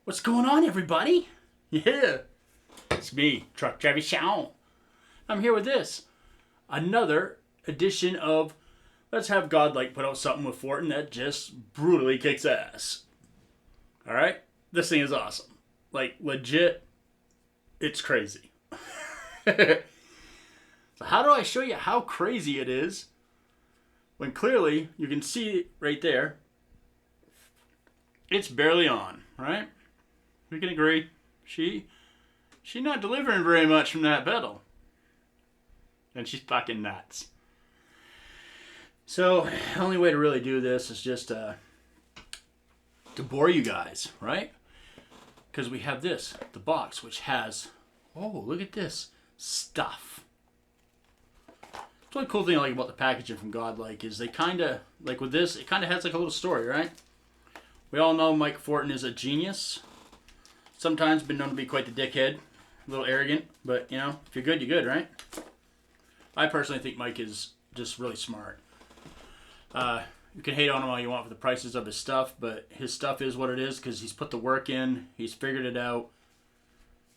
What's going on, everybody? Yeah, it's me, Truck Driver Sean. I'm here with this. Another edition of Let's Have Godlike put out something with Fortin that just brutally kicks ass. Alright? This thing is awesome. Like, legit, it's crazy. So how do I show you how crazy it is when clearly you can see right there it's barely on, right? We can agree. She's not delivering very much from that pedal. And she's fucking nuts. So the only way to really do this is just to bore you guys, right? Because we have this, the box, which has, oh, look at this, stuff. That's one cool thing I like about the packaging from Godlike is they kind of, like with this, it kind of has like a little story, right? We all know Mike Fortin is a genius. Sometimes been known to be quite the dickhead, a little arrogant, but you know, if you're good, you're good, right? I personally think Mike is just really smart. You can hate on him all you want for the prices of his stuff, but his stuff is what it is because he's put the work in, he's figured it out.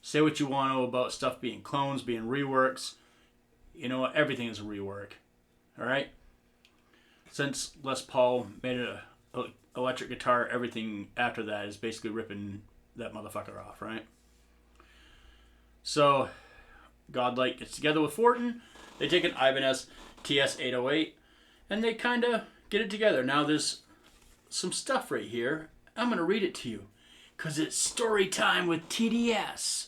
Say what you want to know about stuff being clones, being reworks. You know what? Everything is a rework. Alright? Since Les Paul made an electric guitar, everything after that is basically ripping that motherfucker off, right? So, Godlike gets together with Fortin. They take an Ibanez TS808 and they kind of get it together. Now there's some stuff right here. I'm going to read it to you because it's story time with TDS.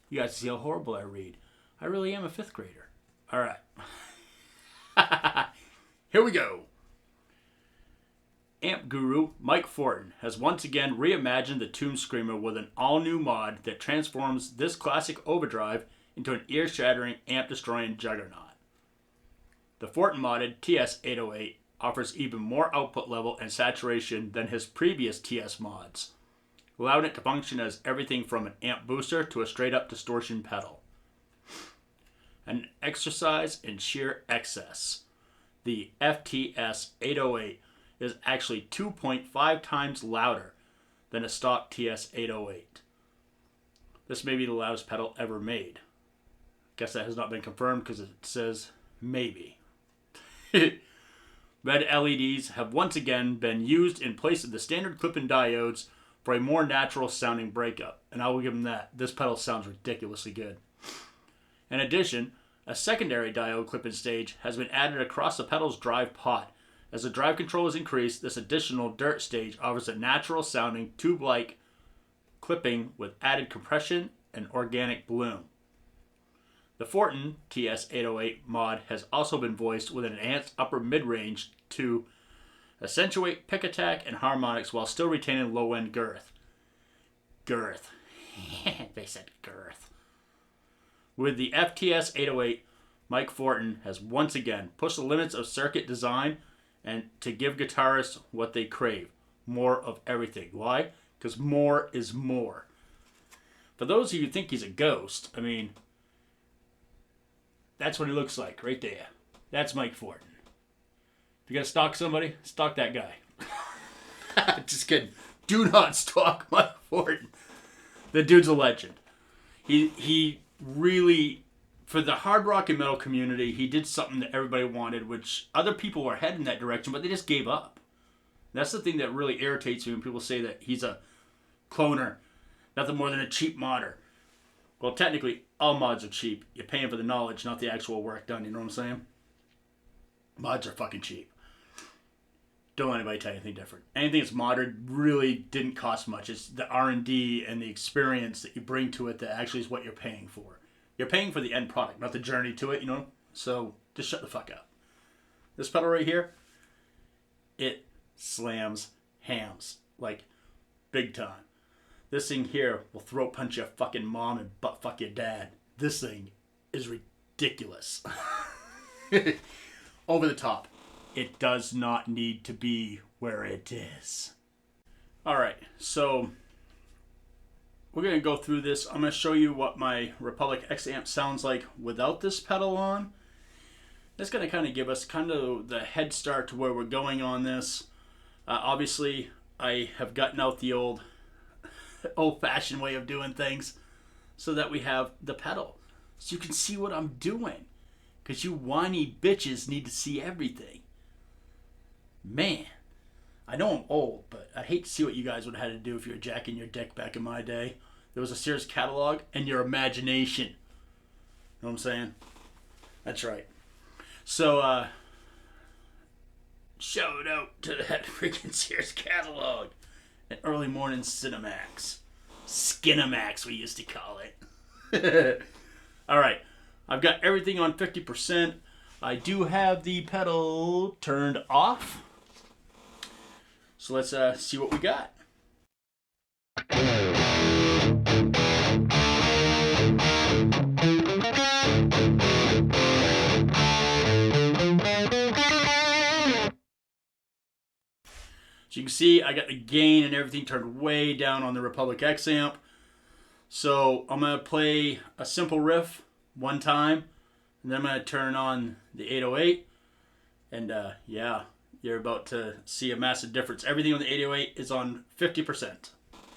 You guys see how horrible I read. I really am a 5th grader. All right. Here we go. Amp guru Mike Fortin has once again reimagined the Tomb Screamer with an all-new mod that transforms this classic overdrive into an ear-shattering, amp-destroying juggernaut. The Fortin modded TS808 offers even more output level and saturation than his previous TS mods, allowing it to function as everything from an amp booster to a straight-up distortion pedal. An exercise in sheer excess. The FTS808 is actually 2.5 times louder than a stock TS808. This may be the loudest pedal ever made. Guess that has not been confirmed because it says maybe. Red LEDs have once again been used in place of the standard clip-in diodes for a more natural sounding breakup. And I will give them that. This pedal sounds ridiculously good. In addition, a secondary diode clip-in stage has been added across the pedal's drive pot. As the drive control is increased, this additional dirt stage offers a natural sounding tube-like clipping with added compression and organic bloom. The Fortin TS808 mod has also been voiced with an enhanced upper mid-range to accentuate pick attack and harmonics while still retaining low-end girth. Girth. They said girth. With the FTS808, Mike Fortin has once again pushed the limits of circuit design and to give guitarists what they crave. More of everything. Why? Because more is more. For those of you who think he's a ghost, I mean, that's what he looks like right there. That's Mike Fortin. If you're going to stalk somebody, stalk that guy. Just kidding. Do not stalk Mike Fortin. The dude's a legend. He really, for the hard rock and metal community, he did something that everybody wanted, which other people were heading that direction, but they just gave up. That's the thing that really irritates me when people say that he's a cloner, nothing more than a cheap modder. Well, technically, all mods are cheap. You're paying for the knowledge, not the actual work done. You know what I'm saying? Mods are fucking cheap. Don't let anybody tell you anything different. Anything that's modded really didn't cost much. It's the R&D and the experience that you bring to it that actually is what you're paying for. You're paying for the end product, not the journey to it, you know? So, just shut the fuck up. This pedal right here, it slams hams. Like, big time. This thing here will throat punch your fucking mom and butt fuck your dad. This thing is ridiculous. Over the top. It does not need to be where it is. Alright, so we're going to go through this. I'm going to show you what my Republic X amp sounds like without this pedal on. That's going to kind of give us kind of the head start to where we're going on this. Obviously, I have gotten out the old-fashioned way of doing things so that we have the pedal. So you can see what I'm doing. Because you whiny bitches need to see everything. Man, I know I'm old, but I'd hate to see what you guys would have had to do if you were jacking your dick back in my day. There was a Sears catalog and your imagination. You know what I'm saying? That's right. So, shout out to that freaking Sears catalog. An early morning Cinemax. Skinemax, we used to call it. Alright, I've got everything on 50%. I do have the pedal turned off. So let's see what we got. So you can see I got the gain and everything turned way down on the Republic X amp. So I'm going to play a simple riff one time, and then I'm going to turn on the 808. And yeah, you're about to see a massive difference. Everything on the 808 is on 50%.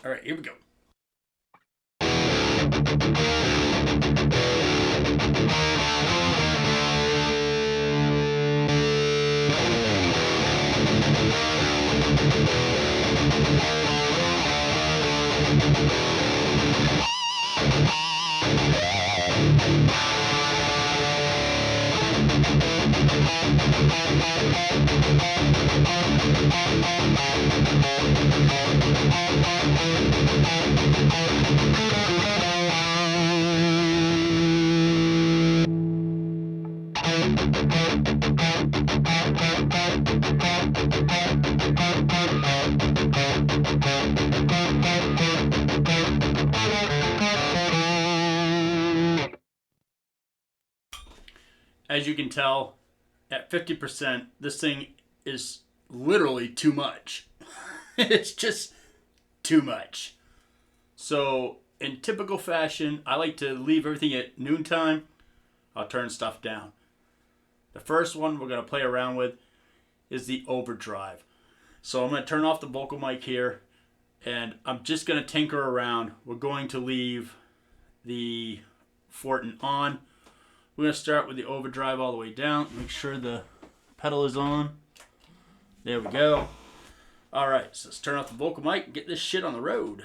All right, here we go. As you can tell, at 50%, this thing is literally too much. It's just too much. So, in typical fashion, I like to leave everything at noontime. I'll turn stuff down. The first one we're going to play around with is the overdrive. So I'm going to turn off the vocal mic here, and I'm just going to tinker around. We're going to leave the Fortin on. We're going to start with the overdrive all the way down. Make sure the pedal is on. There we go. Alright, so let's turn off the vocal mic and get this shit on the road.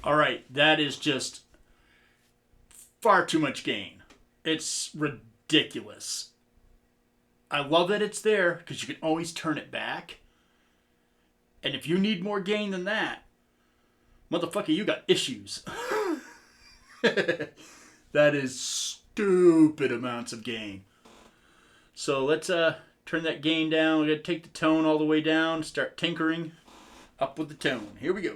Alright, that is just far too much gain. It's ridiculous. I love that it's there because you can always turn it back. And if you need more gain than that, motherfucker, you got issues. That is stupid amounts of gain. So let's turn that gain down. We're going to take the tone all the way down, start tinkering up with the tone. Here we go.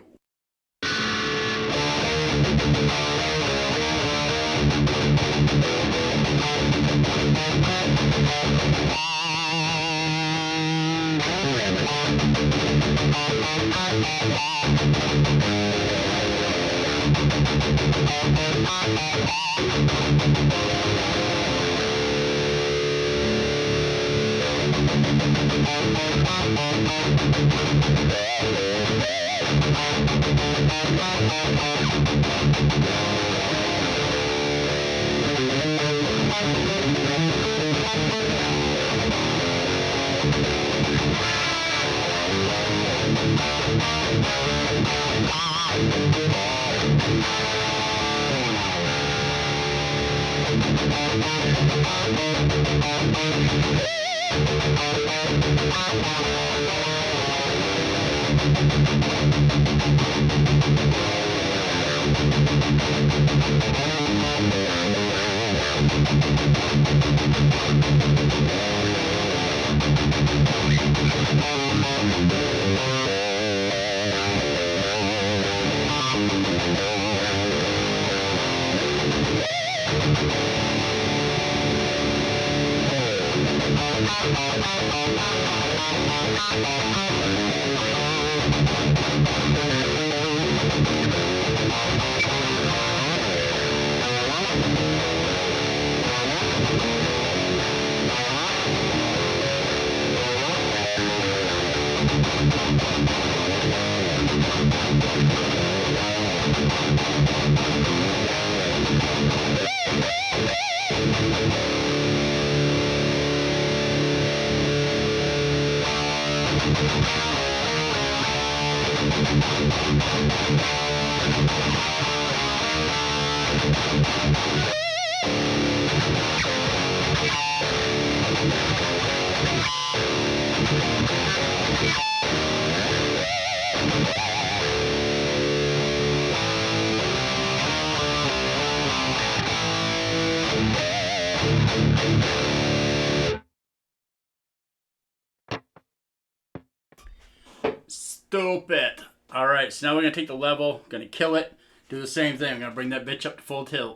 Stupid. Alright, so now we're going to take the level, going to kill it, do the same thing. I'm going to bring that bitch up to full tilt.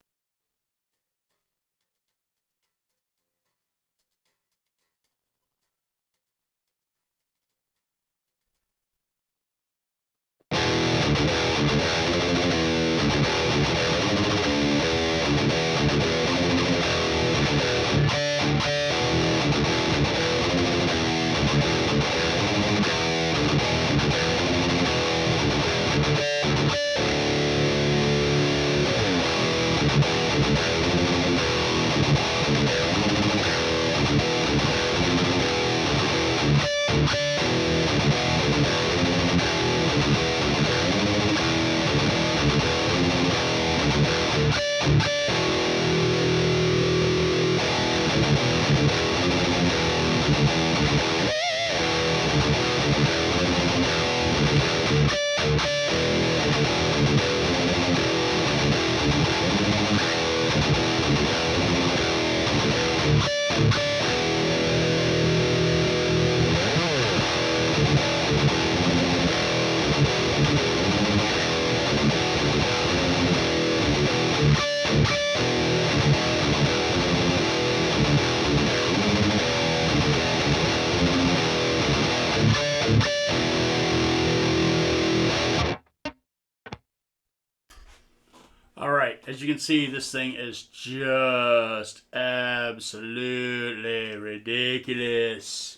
Alright, as you can see, this thing is just absolutely ridiculous.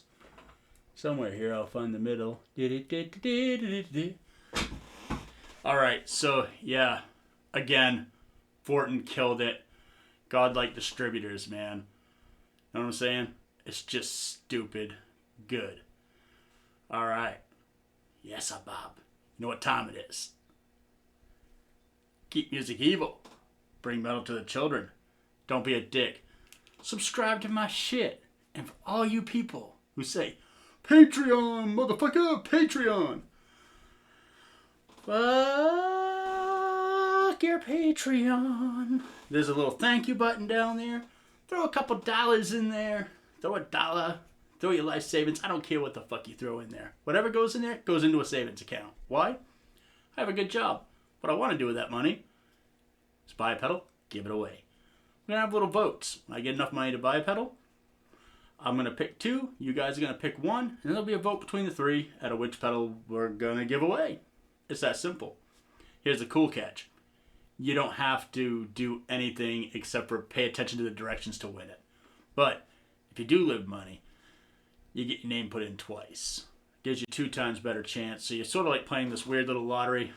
Somewhere here I'll find the middle. Alright, so yeah, again, Fortin killed it. Godlike distributors, man. Know what I'm saying? It's just stupid good. Alright. Yes, I'm Bob. You know what time it is. Keep music evil. Bring metal to the children. Don't be a dick. Subscribe to my shit. And for all you people who say, Patreon, motherfucker, Patreon. Fuck your Patreon. There's a little thank you button down there. Throw a couple dollars in there. Throw $1. Throw your life savings. I don't care what the fuck you throw in there. Whatever goes in there goes into a savings account. Why? I have a good job. What I want to do with that money is buy a pedal, give it away. We're going to have little votes. When I get enough money to buy a pedal, I'm going to pick 2. You guys are going to pick 1. And there'll be a vote between the 3 at which pedal we're going to give away. It's that simple. Here's the cool catch. You don't have to do anything except for pay attention to the directions to win it. But if you do live money, you get your name put in twice. Gives you 2 times better chance. So you're sort of like playing this weird little lottery.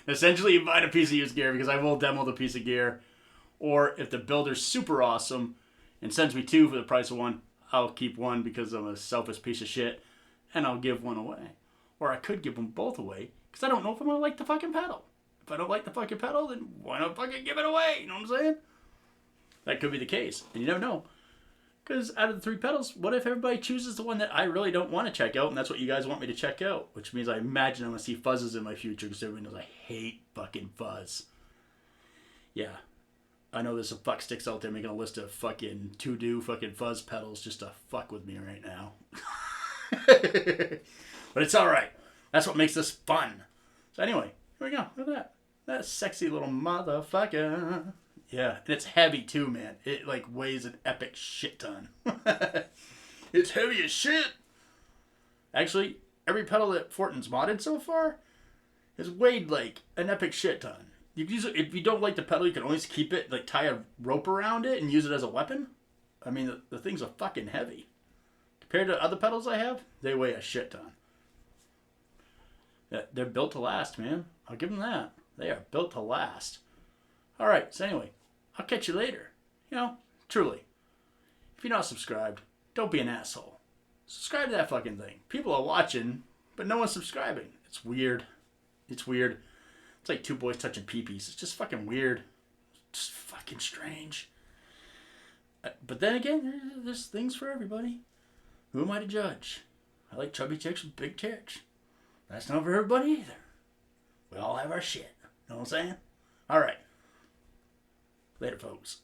Essentially, you buy a piece of used gear because I will demo the piece of gear. Or if the builder's super awesome and sends me 2 for the price of 1, I'll keep 1 because I'm a selfish piece of shit, and I'll give 1 away. Or I could give them both away because I don't know if I'm going to like the fucking pedal. If I don't like the fucking pedal, then why not fucking give it away? You know what I'm saying? That could be the case. And you never know. Because out of the 3 pedals, what if everybody chooses the one that I really don't want to check out, and that's what you guys want me to check out? Which means I imagine I'm going to see fuzzes in my future because everyone knows I hate fucking fuzz. Yeah. I know there's some fuck sticks out there making a list of fucking to-do fucking fuzz pedals just to fuck with me right now. But it's alright. That's what makes this fun. So anyway, here we go. Look at that. That sexy little motherfucker. Yeah, and it's heavy too, man. It like weighs an epic shit ton. It's heavy as shit. Actually, every pedal that Fortin's modded so far has weighed like an epic shit ton. You can use it, if you don't like the pedal, you can always keep it, like tie a rope around it and use it as a weapon. I mean, the things are fucking heavy. Compared to other pedals I have, they weigh a shit ton. They're built to last, man. I'll give them that. They are built to last. Alright, so anyway, I'll catch you later. You know, truly. If you're not subscribed, don't be an asshole. Subscribe to that fucking thing. People are watching, but no one's subscribing. It's weird. It's weird. It's like 2 boys touching pee-pees. It's just fucking weird. Just fucking strange. But then again, there's things for everybody. Who am I to judge? I like chubby chicks with big tits. That's not for everybody either. We all have our shit. Know what I'm saying? Alright. Later, folks.